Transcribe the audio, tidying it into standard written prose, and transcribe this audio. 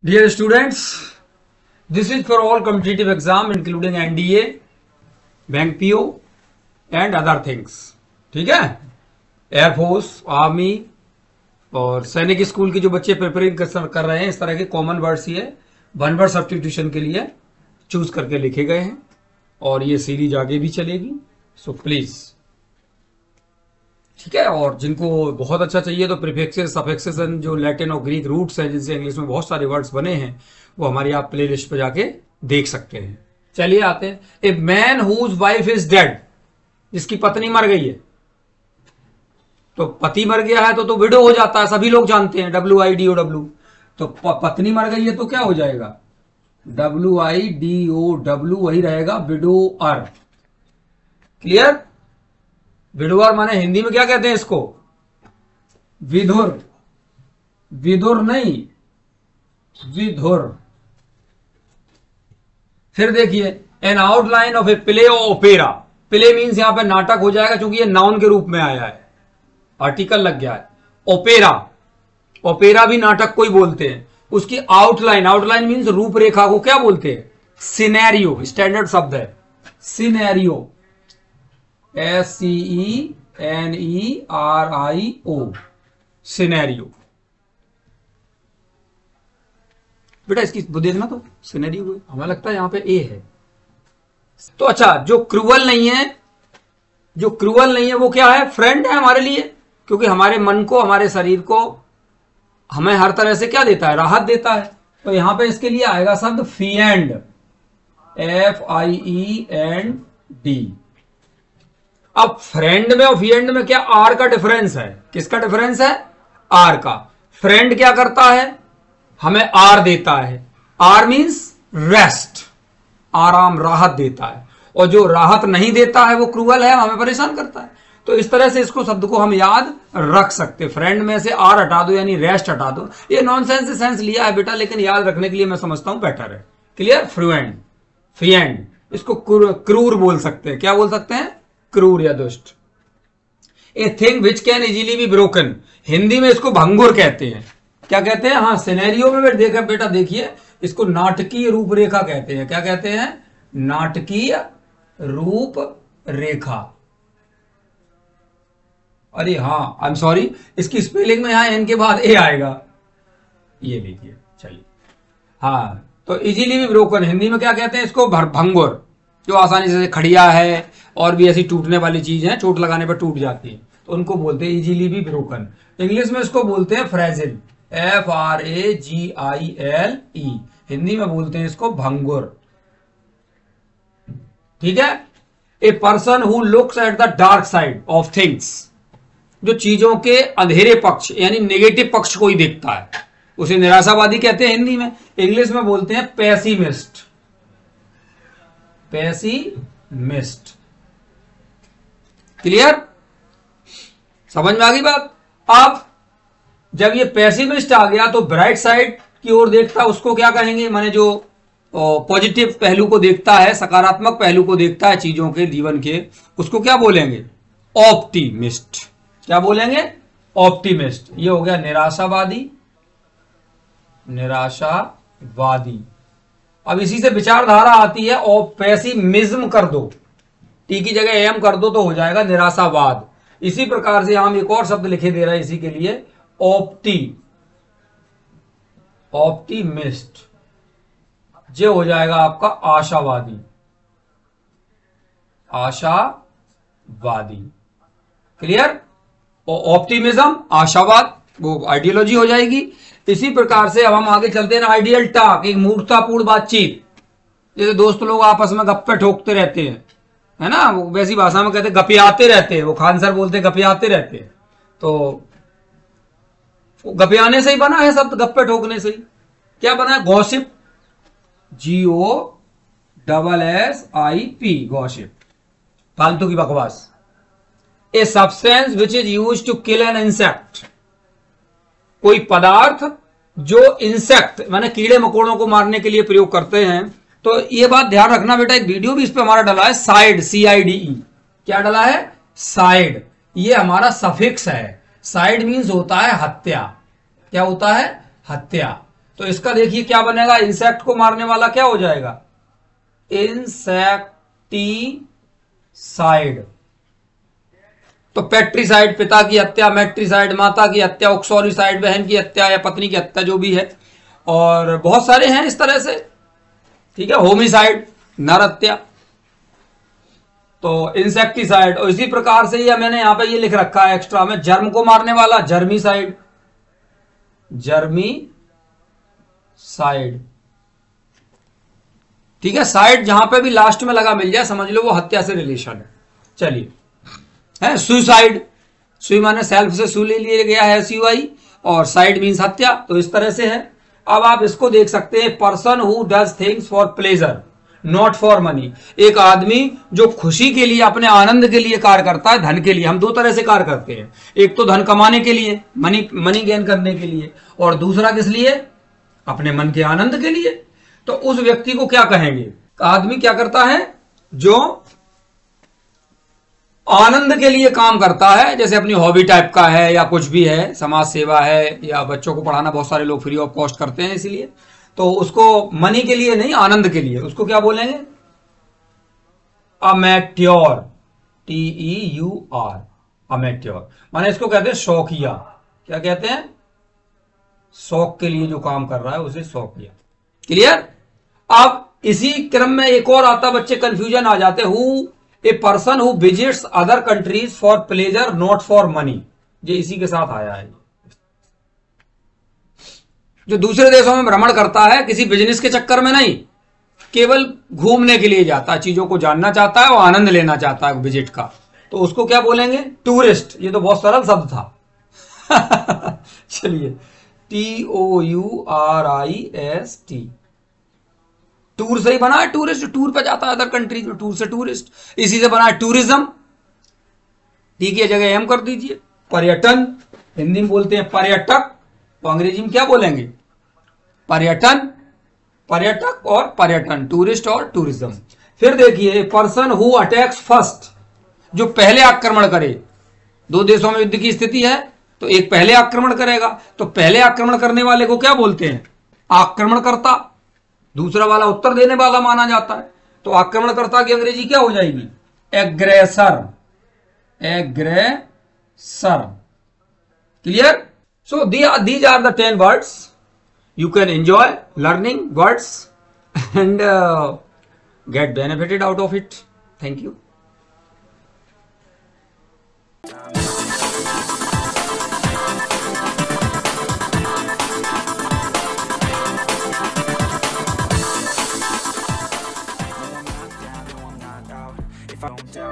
Dear students, this is for all competitive exam including NDA, bank PO and other things. ठीक है, air force, army और सैनिक school के जो बच्चे प्रिपेयरिंग कर रहे हैं, इस तरह के कॉमन वर्ड्स ये वन वर्ड सब्स्टिट्यूशन के लिए चूज करके लिखे गए हैं और ये सीरीज आगे भी चलेगी. सो प्लीज, ठीक है. और जिनको बहुत अच्छा चाहिए तो प्रीफिक्सेस, सफिक्सेस एंड जो लैटिन और ग्रीक रूट्स हैं जिनसे इंग्लिश में बहुत सारे वर्ड्स बने हैं, वो हमारी आप प्ले लिस्ट पर जाके देख सकते हैं. चलिए आते हैं. A man whose wife is dead, जिसकी पत्नी मर गई है. तो पति मर गया है तो विडो हो जाता है, सभी लोग जानते हैं, WIDOW. तो पत्नी मर गई है तो क्या हो जाएगा, WIDOW वही रहेगा, विडोअर. क्लियर. विडोअर माने हिंदी में क्या कहते हैं इसको, विधुर. विधुर नहीं, विधुर. फिर देखिए, N outline of a play और ओपेरा. प्ले मीन्स यहां पे नाटक हो जाएगा क्योंकि ये नाउन के रूप में आया है, आर्टिकल लग गया है. ओपेरा, ओपेरा भी नाटक को ही बोलते हैं. उसकी आउटलाइन, आउटलाइन मीन्स रूपरेखा को क्या बोलते हैं, सिनेरियो. स्टैंडर्ड शब्द है सिनेरियो, SCENERIO, सिनेरियो. बेटा इसकी देखना तो सिनेरियो, हमें लगता है यहां पे ए है. तो अच्छा, जो क्रूअल नहीं है, जो क्रूअल नहीं है वो क्या है, फ्रेंड है हमारे लिए, क्योंकि हमारे मन को, हमारे शरीर को हमें हर तरह से क्या देता है, राहत देता है. तो यहां पे इसके लिए आएगा शब्द फिएंड, FIEND. अब फ्रेंड में और फिएंड में क्या आर का डिफरेंस है, किसका डिफरेंस है, आर का. फ्रेंड क्या करता है, हमें आर देता है. आर मीन्स रेस्ट, आराम, राहत देता है. और जो राहत नहीं देता है वो क्रूअल है, हमें परेशान करता है. तो इस तरह से इसको शब्द को हम याद रख सकते. फ्रेंड में से आर हटा दो यानी रेस्ट हटा दो. ये नॉनसेंस से सेंस लिया है बेटा, लेकिन याद रखने के लिए मैं समझता हूं बेटर है. क्लियर. फ्लुएंट, फिएंड, इसको क्रूर बोल सकते हैं. क्या बोल सकते हैं, क्रूर या दुष्ट. A thing which can easily be broken, Hindi में इसको भंगुर कहते हैं. क्या कहते हैं, हाँ सिनेरियो में देखा बेटा, देखिए इसको नाटकीय रूपरेखा कहते हैं. क्या कहते हैं, नाटकीय रूप रेखा. अरे हाँ, आई एम सॉरी, इसकी स्पेलिंग में यहां एन के बाद ए आएगा, ये लीजिए. चलिए, हाँ, तो इजीली भी ब्रोकन हिंदी में क्या कहते हैं इसको, भंगुर. जो आसानी से खड़िया है और भी ऐसी टूटने वाली चीज है, चोट लगाने पर टूट जाती है, तो उनको बोलते हैं इजीली भी ब्रोकन. इंग्लिश में इसको बोलते हैं फ्रेजिल, FRAGILE. हिंदी में बोलते हैं इसको भंगुर. ठीक है. A person who looks at the dark side of things, जो चीजों के अंधेरे पक्ष यानी नेगेटिव पक्ष को ही देखता है, उसे निराशावादी कहते हैं हिंदी में. इंग्लिश में बोलते हैं पेसिमिस्ट, पेसिमिस्ट. क्लियर, समझ में आ गई बात. अब जब ये पेसिमिस्ट आ गया तो ब्राइट साइड की ओर देखता, उसको क्या कहेंगे, माने जो पॉजिटिव पहलू को देखता है, सकारात्मक पहलू को देखता है चीजों के, जीवन के, उसको क्या बोलेंगे, ऑप्टिमिस्ट. क्या बोलेंगे, ऑप्टिमिस्ट. ये हो गया निराशावादी, निराशावादी. अब इसी से विचारधारा आती है, और पेसिमिज्म कर दो, टी की जगह एम कर दो तो हो जाएगा निराशावाद. इसी प्रकार से हम एक और शब्द लिखे दे रहे हैं इसी के लिए, ऑप्टिमिस्ट. ये हो जाएगा आपका आशावादी, आशावादी. क्लियर. ऑप्टिमिज्म, आशावाद, वो आइडियोलॉजी हो जाएगी. इसी प्रकार से अब हम आगे चलते हैं. आइडियल टॉक, एक मूर्खतापूर्ण बातचीत, जैसे दोस्त लोग आपस में गप्पे ठोकते रहते हैं, है ना, वो वैसी भाषा में कहते हैं गपियाते रहते हैं. वो खान सर बोलते हैं गपियाते रहते हैं. तो गपियाने से ही बना है शब्द, गप्पे ठोकने से ही. क्या बना है, गॉसिप, GOSSIP, गॉसिप, फालतू की बकवास. A substance which is use to kill an insect, कोई पदार्थ जो इंसेक्ट माने कीड़े मकोड़ों को मारने के लिए प्रयोग करते हैं. तो ये बात ध्यान रखना बेटा, एक वीडियो भी इस पे हमारा डला है, साइड, CIDE. क्या डला है, साइड. ये हमारा सफिक्स है. साइड मीन्स होता है हत्या. क्या होता है, हत्या. तो इसका देखिए क्या बनेगा, इंसेक्ट को मारने वाला क्या हो जाएगा, इंसेक्टिसाइड। तो पेट्रीसाइड पिता की हत्या, मैट्रीसाइड माता की हत्या, ऑक्सोलिसाइड बहन की हत्या या पत्नी की हत्या, जो भी है, और बहुत सारे हैं इस तरह से, ठीक है। होमिसाइड नर हत्या, तो इंसेक्टिसाइड। और इसी प्रकार से ये मैंने यहां पे ये लिख रखा है एक्स्ट्रा में, जर्म को मारने वाला जर्मीसाइड, जर्मीसाइड, ठीक है। साइड जहां पे भी लास्ट में लगा मिल जाए समझ लो वो हत्या से रिलेशन है। चलिए, है सुसाइड, सुई माने सेल्फ से सु ले लिया गया है SUI, और साइड मीन्स हत्या, तो इस तरह से है। अब आप इसको देख सकते हैं, person who does things for pleasure not for money. एक आदमी जो खुशी के लिए, अपने आनंद के लिए कार्य करता है, धन के लिए। हम दो तरह से कार्य करते हैं, एक तो धन कमाने के लिए, मनी गेन करने के लिए, और दूसरा किस लिए, अपने मन के आनंद के लिए। तो उस व्यक्ति को क्या कहेंगे, आदमी क्या करता है जो आनंद के लिए काम करता है, जैसे अपनी हॉबी टाइप का है या कुछ भी है, समाज सेवा है या बच्चों को पढ़ाना, बहुत सारे लोग फ्री ऑफ कॉस्ट करते हैं इसीलिए, तो उसको मनी के लिए नहीं, आनंद के लिए, उसको क्या बोलेंगे, अमेट्योर, TEUR, अमेट्योर। माने इसको कहते हैं शौकिया। क्या कहते हैं, शौक के लिए जो काम कर रहा है उसे शौकिया। क्लियर। अब इसी क्रम में एक और आता, बच्चे कंफ्यूजन आ जाते, who a person who visits other countries for pleasure not for money. ये इसी के साथ आया है, जो दूसरे देशों में भ्रमण करता है, किसी बिजनेस के चक्कर में नहीं, केवल घूमने के लिए जाता है, चीजों को जानना चाहता है और आनंद लेना चाहता है विजिट का, तो उसको क्या बोलेंगे, टूरिस्ट। ये तो बहुत सरल शब्द था। चलिए, TOURIST, टूर से ही बना है, टूरिस्ट, टूर पे जाता है अदर कंट्रीज में, टूर से टूरिस्ट, इसी से बना है टूरिज्म। ठीक है, जगह एम कर दीजिए। पर्यटन, हिंदी में बोलते हैं पर्यटक, तो अंग्रेजी में क्या बोलेंगे, पर्यटन, पर्यटक और पर्यटन, टूरिस्ट और टूरिज्म। फिर देखिए, पर्सन हु अटैक्स फर्स्ट, जो पहले आक्रमण करे। दो देशों में युद्ध की स्थिति है, तो एक पहले आक्रमण करेगा, तो पहले आक्रमण करने वाले को क्या बोलते हैं, आक्रमणकर्ता। दूसरा वाला उत्तर देने वाला माना जाता है, तो आक्रमणकर्ता की अंग्रेजी क्या हो जाएगी, aggressor, aggressor. Clear. So these are the 10 words. You can enjoy learning words and get benefited out of it. Thank you. If I don't